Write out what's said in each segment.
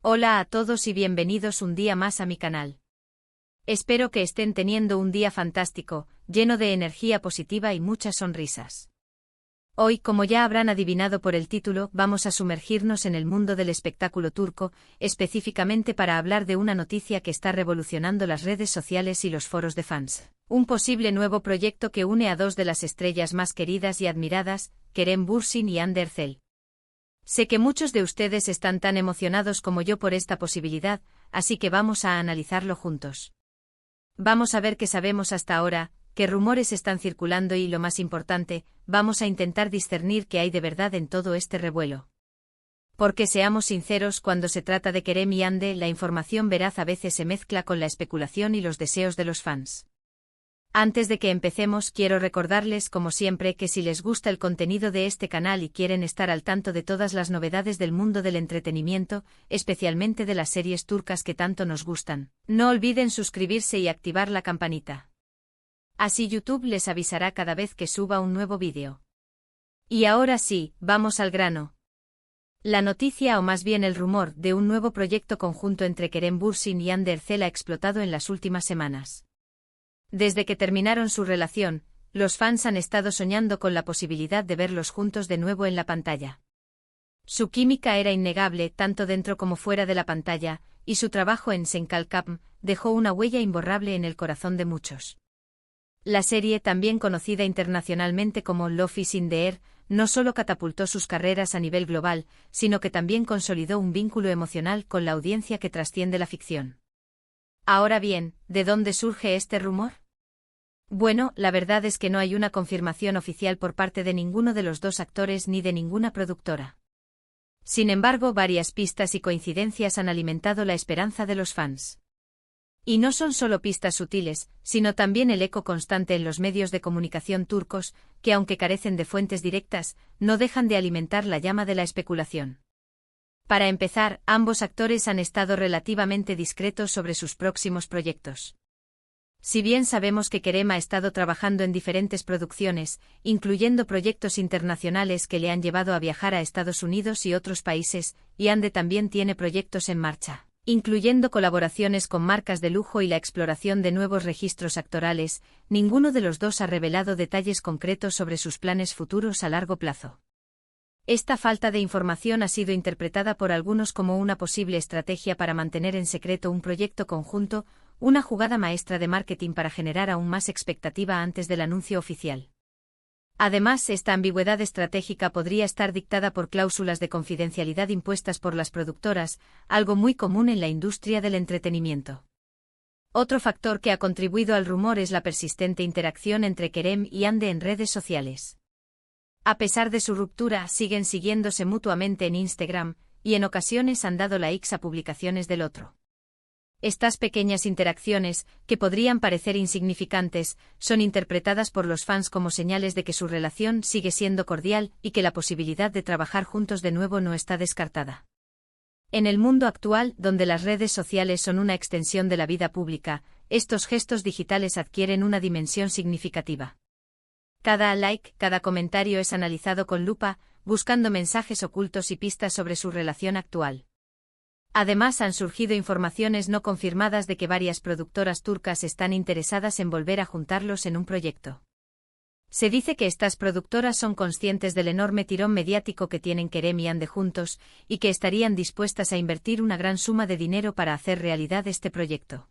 Hola a todos y bienvenidos un día más a mi canal. Espero que estén teniendo un día fantástico, lleno de energía positiva y muchas sonrisas. Hoy, como ya habrán adivinado por el título, vamos a sumergirnos en el mundo del espectáculo turco, específicamente para hablar de una noticia que está revolucionando las redes sociales y los foros de fans. Un posible nuevo proyecto que une a dos de las estrellas más queridas y admiradas, Kerem Bürsin y Hande Erçel. Sé que muchos de ustedes están tan emocionados como yo por esta posibilidad, así que vamos a analizarlo juntos. Vamos a ver qué sabemos hasta ahora, qué rumores están circulando y, lo más importante, vamos a intentar discernir qué hay de verdad en todo este revuelo. Porque seamos sinceros, cuando se trata de Kerem y Hande, la información veraz a veces se mezcla con la especulación y los deseos de los fans. Antes de que empecemos, quiero recordarles, como siempre, que si les gusta el contenido de este canal y quieren estar al tanto de todas las novedades del mundo del entretenimiento, especialmente de las series turcas que tanto nos gustan, no olviden suscribirse y activar la campanita. Así YouTube les avisará cada vez que suba un nuevo vídeo. Y ahora sí, vamos al grano. La noticia, o más bien el rumor, de un nuevo proyecto conjunto entre Kerem Bürsin y Hande Erçel ha explotado en las últimas semanas. Desde que terminaron su relación, los fans han estado soñando con la posibilidad de verlos juntos de nuevo en la pantalla. Su química era innegable, tanto dentro como fuera de la pantalla, y su trabajo en Sen Kalkam dejó una huella imborrable en el corazón de muchos. La serie, también conocida internacionalmente como Love is in the Air, no solo catapultó sus carreras a nivel global, sino que también consolidó un vínculo emocional con la audiencia que trasciende la ficción. Ahora bien, ¿de dónde surge este rumor? Bueno, la verdad es que no hay una confirmación oficial por parte de ninguno de los dos actores ni de ninguna productora. Sin embargo, varias pistas y coincidencias han alimentado la esperanza de los fans. Y no son solo pistas sutiles, sino también el eco constante en los medios de comunicación turcos, que aunque carecen de fuentes directas, no dejan de alimentar la llama de la especulación. Para empezar, ambos actores han estado relativamente discretos sobre sus próximos proyectos. Si bien sabemos que Kerem ha estado trabajando en diferentes producciones, incluyendo proyectos internacionales que le han llevado a viajar a Estados Unidos y otros países, y Hande también tiene proyectos en marcha, incluyendo colaboraciones con marcas de lujo y la exploración de nuevos registros actorales, ninguno de los dos ha revelado detalles concretos sobre sus planes futuros a largo plazo. Esta falta de información ha sido interpretada por algunos como una posible estrategia para mantener en secreto un proyecto conjunto, una jugada maestra de marketing para generar aún más expectativa antes del anuncio oficial. Además, esta ambigüedad estratégica podría estar dictada por cláusulas de confidencialidad impuestas por las productoras, algo muy común en la industria del entretenimiento. Otro factor que ha contribuido al rumor es la persistente interacción entre Kerem y Hande en redes sociales. A pesar de su ruptura, siguen siguiéndose mutuamente en Instagram, y en ocasiones han dado likes a publicaciones del otro. Estas pequeñas interacciones, que podrían parecer insignificantes, son interpretadas por los fans como señales de que su relación sigue siendo cordial y que la posibilidad de trabajar juntos de nuevo no está descartada. En el mundo actual, donde las redes sociales son una extensión de la vida pública, estos gestos digitales adquieren una dimensión significativa. Cada like, cada comentario es analizado con lupa, buscando mensajes ocultos y pistas sobre su relación actual. Además, han surgido informaciones no confirmadas de que varias productoras turcas están interesadas en volver a juntarlos en un proyecto. Se dice que estas productoras son conscientes del enorme tirón mediático que tienen Kerem y Hande juntos, y que estarían dispuestas a invertir una gran suma de dinero para hacer realidad este proyecto.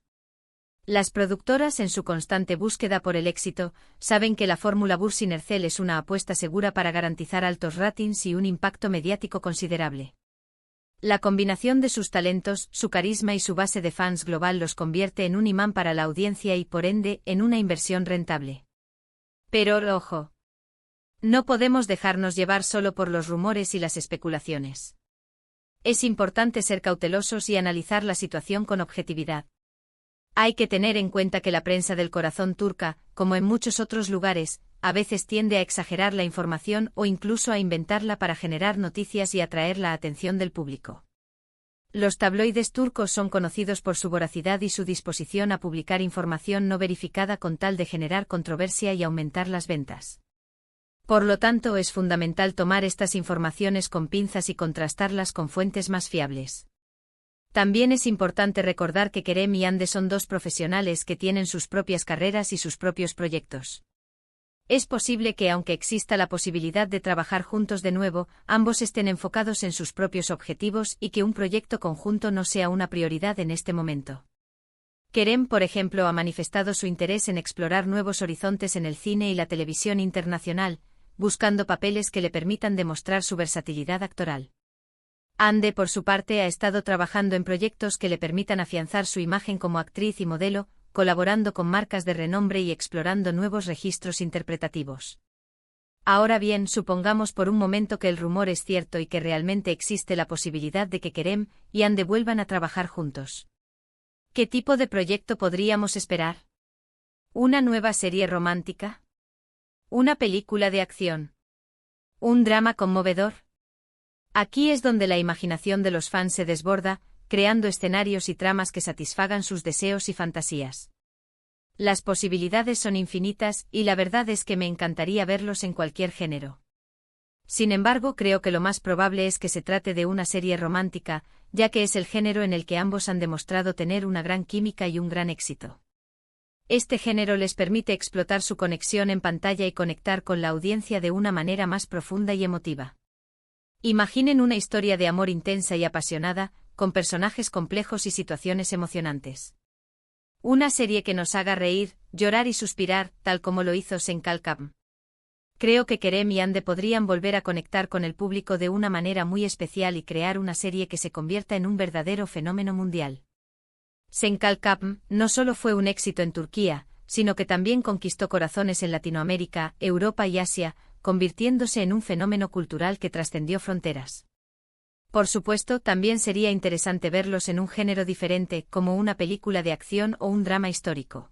Las productoras, en su constante búsqueda por el éxito, saben que la fórmula Bürsin Erçel es una apuesta segura para garantizar altos ratings y un impacto mediático considerable. La combinación de sus talentos, su carisma y su base de fans global los convierte en un imán para la audiencia y, por ende, en una inversión rentable. Pero, ojo, no podemos dejarnos llevar solo por los rumores y las especulaciones. Es importante ser cautelosos y analizar la situación con objetividad. Hay que tener en cuenta que la prensa del corazón turca, como en muchos otros lugares, a veces tiende a exagerar la información o incluso a inventarla para generar noticias y atraer la atención del público. Los tabloides turcos son conocidos por su voracidad y su disposición a publicar información no verificada con tal de generar controversia y aumentar las ventas. Por lo tanto, es fundamental tomar estas informaciones con pinzas y contrastarlas con fuentes más fiables. También es importante recordar que Kerem y Yandhi son dos profesionales que tienen sus propias carreras y sus propios proyectos. Es posible que, aunque exista la posibilidad de trabajar juntos de nuevo, ambos estén enfocados en sus propios objetivos y que un proyecto conjunto no sea una prioridad en este momento. Kerem, por ejemplo, ha manifestado su interés en explorar nuevos horizontes en el cine y la televisión internacional, buscando papeles que le permitan demostrar su versatilidad actoral. Yandhi, por su parte, ha estado trabajando en proyectos que le permitan afianzar su imagen como actriz y modelo, colaborando con marcas de renombre y explorando nuevos registros interpretativos. Ahora bien, supongamos por un momento que el rumor es cierto y que realmente existe la posibilidad de que Kerem y Yandhi vuelvan a trabajar juntos. ¿Qué tipo de proyecto podríamos esperar? ¿Una nueva serie romántica? ¿Una película de acción? ¿Un drama conmovedor? Aquí es donde la imaginación de los fans se desborda, creando escenarios y tramas que satisfagan sus deseos y fantasías. Las posibilidades son infinitas y la verdad es que me encantaría verlos en cualquier género. Sin embargo, creo que lo más probable es que se trate de una serie romántica, ya que es el género en el que ambos han demostrado tener una gran química y un gran éxito. Este género les permite explotar su conexión en pantalla y conectar con la audiencia de una manera más profunda y emotiva. Imaginen una historia de amor intensa y apasionada, con personajes complejos y situaciones emocionantes. Una serie que nos haga reír, llorar y suspirar, tal como lo hizo Senkalkam. Creo que Kerem y Yandhi podrían volver a conectar con el público de una manera muy especial y crear una serie que se convierta en un verdadero fenómeno mundial. Senkalkam no solo fue un éxito en Turquía, sino que también conquistó corazones en Latinoamérica, Europa y Asia, convirtiéndose en un fenómeno cultural que trascendió fronteras. Por supuesto, también sería interesante verlos en un género diferente, como una película de acción o un drama histórico.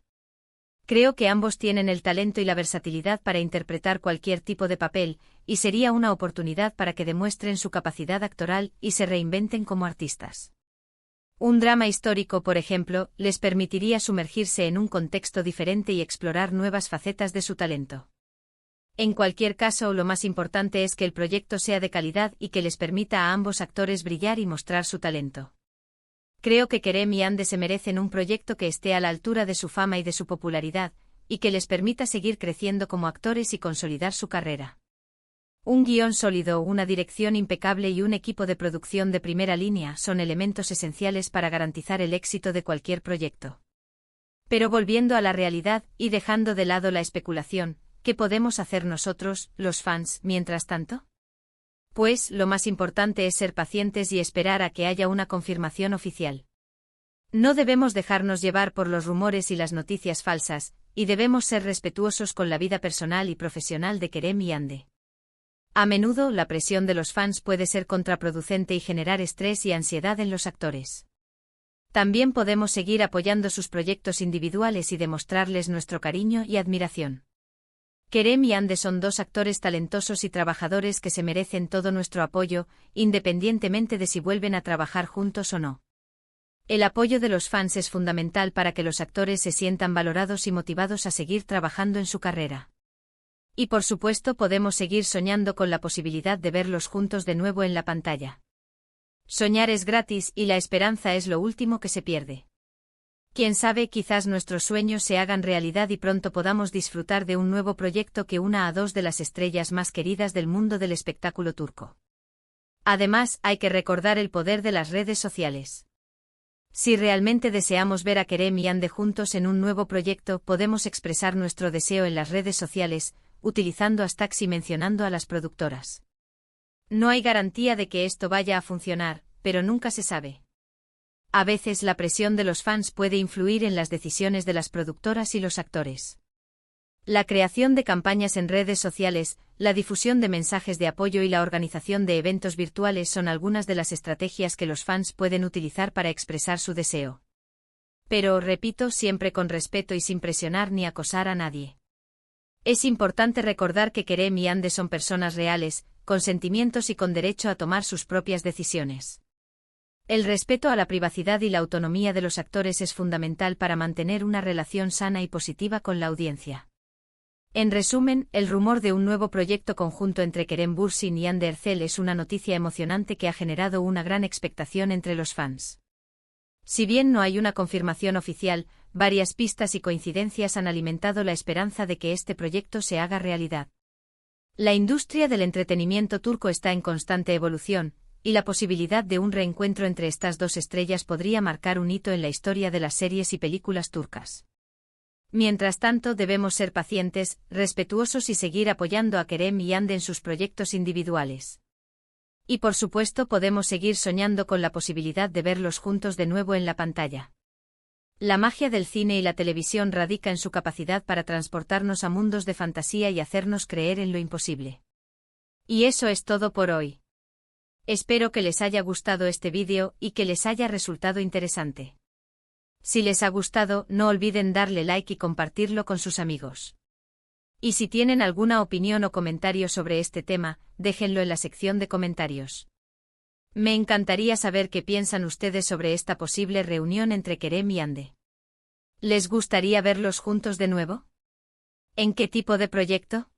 Creo que ambos tienen el talento y la versatilidad para interpretar cualquier tipo de papel, y sería una oportunidad para que demuestren su capacidad actoral y se reinventen como artistas. Un drama histórico, por ejemplo, les permitiría sumergirse en un contexto diferente y explorar nuevas facetas de su talento. En cualquier caso, lo más importante es que el proyecto sea de calidad y que les permita a ambos actores brillar y mostrar su talento. Creo que Kerem y Yandhi se merecen un proyecto que esté a la altura de su fama y de su popularidad, y que les permita seguir creciendo como actores y consolidar su carrera. Un guión sólido, una dirección impecable y un equipo de producción de primera línea son elementos esenciales para garantizar el éxito de cualquier proyecto. Pero volviendo a la realidad y dejando de lado la especulación, ¿qué podemos hacer nosotros, los fans, mientras tanto? Pues, lo más importante es ser pacientes y esperar a que haya una confirmación oficial. No debemos dejarnos llevar por los rumores y las noticias falsas, y debemos ser respetuosos con la vida personal y profesional de Kerem y Yandhi. A menudo, la presión de los fans puede ser contraproducente y generar estrés y ansiedad en los actores. También podemos seguir apoyando sus proyectos individuales y demostrarles nuestro cariño y admiración. Kerem y Yandhi son dos actores talentosos y trabajadores que se merecen todo nuestro apoyo, independientemente de si vuelven a trabajar juntos o no. El apoyo de los fans es fundamental para que los actores se sientan valorados y motivados a seguir trabajando en su carrera. Y por supuesto podemos seguir soñando con la posibilidad de verlos juntos de nuevo en la pantalla. Soñar es gratis y la esperanza es lo último que se pierde. Quién sabe, quizás nuestros sueños se hagan realidad y pronto podamos disfrutar de un nuevo proyecto que una a dos de las estrellas más queridas del mundo del espectáculo turco. Además, hay que recordar el poder de las redes sociales. Si realmente deseamos ver a Kerem y Yandhi juntos en un nuevo proyecto, podemos expresar nuestro deseo en las redes sociales, utilizando hashtags y mencionando a las productoras. No hay garantía de que esto vaya a funcionar, pero nunca se sabe. A veces la presión de los fans puede influir en las decisiones de las productoras y los actores. La creación de campañas en redes sociales, la difusión de mensajes de apoyo y la organización de eventos virtuales son algunas de las estrategias que los fans pueden utilizar para expresar su deseo. Pero, repito, siempre con respeto y sin presionar ni acosar a nadie. Es importante recordar que Kerem y Yandhi son personas reales, con sentimientos y con derecho a tomar sus propias decisiones. El respeto a la privacidad y la autonomía de los actores es fundamental para mantener una relación sana y positiva con la audiencia. En resumen, el rumor de un nuevo proyecto conjunto entre Kerem Bürsin y Yandhi Erçel es una noticia emocionante que ha generado una gran expectación entre los fans. Si bien no hay una confirmación oficial, varias pistas y coincidencias han alimentado la esperanza de que este proyecto se haga realidad. La industria del entretenimiento turco está en constante evolución, y la posibilidad de un reencuentro entre estas dos estrellas podría marcar un hito en la historia de las series y películas turcas. Mientras tanto, debemos ser pacientes, respetuosos y seguir apoyando a Kerem y Hande en sus proyectos individuales. Y por supuesto podemos seguir soñando con la posibilidad de verlos juntos de nuevo en la pantalla. La magia del cine y la televisión radica en su capacidad para transportarnos a mundos de fantasía y hacernos creer en lo imposible. Y eso es todo por hoy. Espero que les haya gustado este vídeo y que les haya resultado interesante. Si les ha gustado, no olviden darle like y compartirlo con sus amigos. Y si tienen alguna opinión o comentario sobre este tema, déjenlo en la sección de comentarios. Me encantaría saber qué piensan ustedes sobre esta posible reunión entre Kerem y Hande. ¿Les gustaría verlos juntos de nuevo? ¿En qué tipo de proyecto?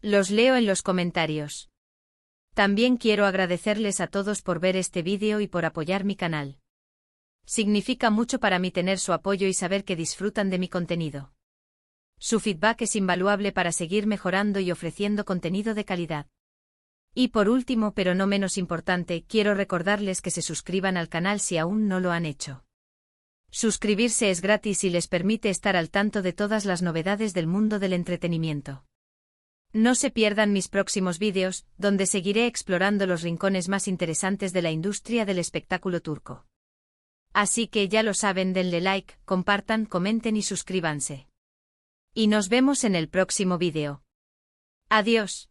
Los leo en los comentarios. También quiero agradecerles a todos por ver este vídeo y por apoyar mi canal. Significa mucho para mí tener su apoyo y saber que disfrutan de mi contenido. Su feedback es invaluable para seguir mejorando y ofreciendo contenido de calidad. Y por último, pero no menos importante, quiero recordarles que se suscriban al canal si aún no lo han hecho. Suscribirse es gratis y les permite estar al tanto de todas las novedades del mundo del entretenimiento. No se pierdan mis próximos vídeos, donde seguiré explorando los rincones más interesantes de la industria del espectáculo turco. Así que ya lo saben, denle like, compartan, comenten y suscríbanse. Y nos vemos en el próximo vídeo. Adiós.